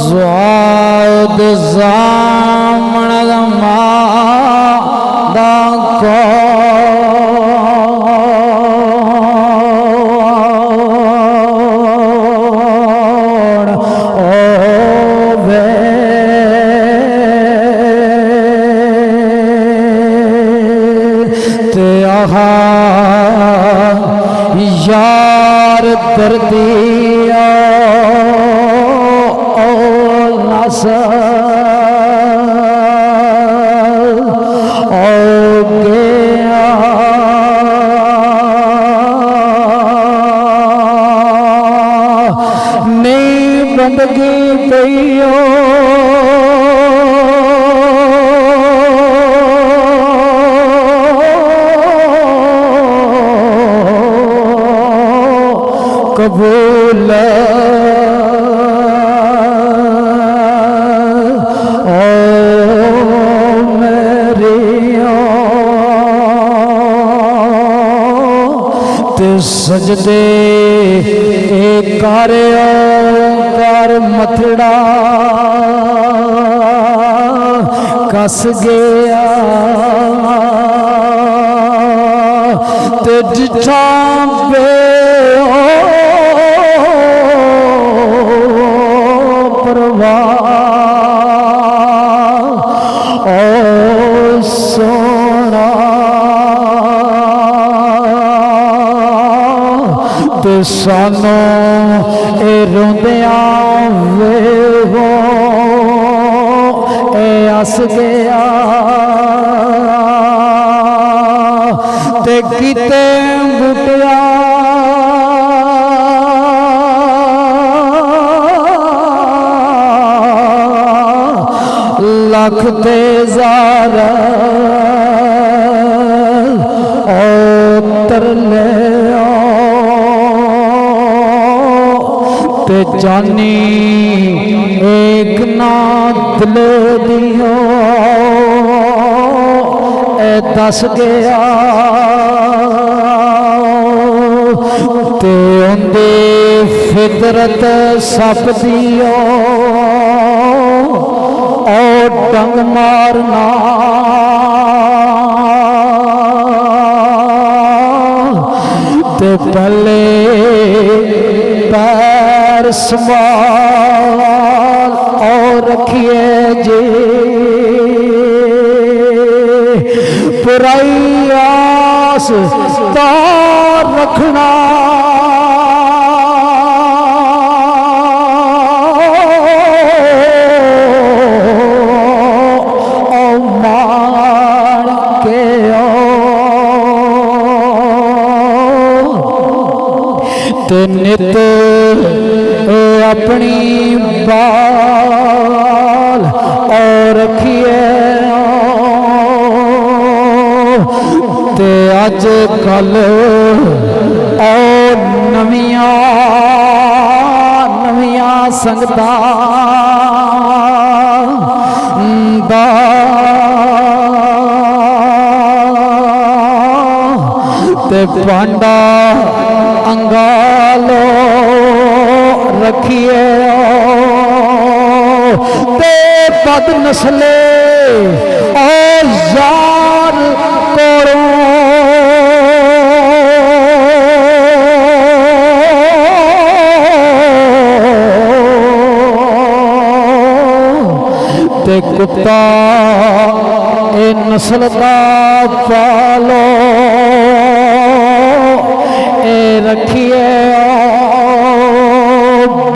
ज़्वाद ज़ामन मादा कौन ओवे ते आहा यार दर्दिया ओ नसर ओ गया नहीं बंदगी पईयो कबूल ओ मेरिया ते सजदे कर मथड़ा कस गया ते जिठा बे ओ सोना ते सानू ए रोंदिया वेवो ए हस गया ते किते बुटिया लख ते ज़ारा ओ तरले ते जानी एक ना दिल दियो ए दस गया ते उंदी फितरत सप दियो और डंग मारना ते पहले पैर संभाल और रखिए जी प्रयास तार रखना ते नित अपनी बाल और रखिए ते अज कल और नविया नविया संगता ते पांडा अंगालो रखिए ते बद नस्ले ओ यार कोरो ते कुत्ता ए नस्ल दा पालो रखिए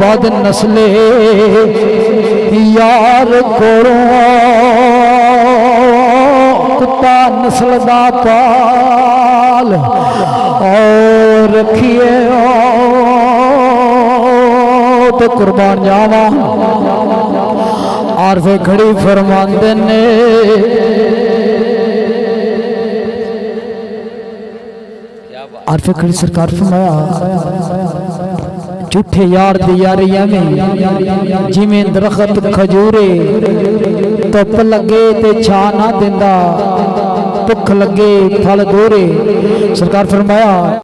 बद नस्ले यार कोरो कुत्ता नस्ल दा पाल और रखिए तो कुर्बान जावा आरफे खड़ी फरमांदे ने आरफे खड़ी सरकार फरमाया झूठे यार दी यारियां में जिमें दरख्त खजूरे धुप लगे ते छा ना दिंदा भुख लगे फल दोरे। सरकार फरमाया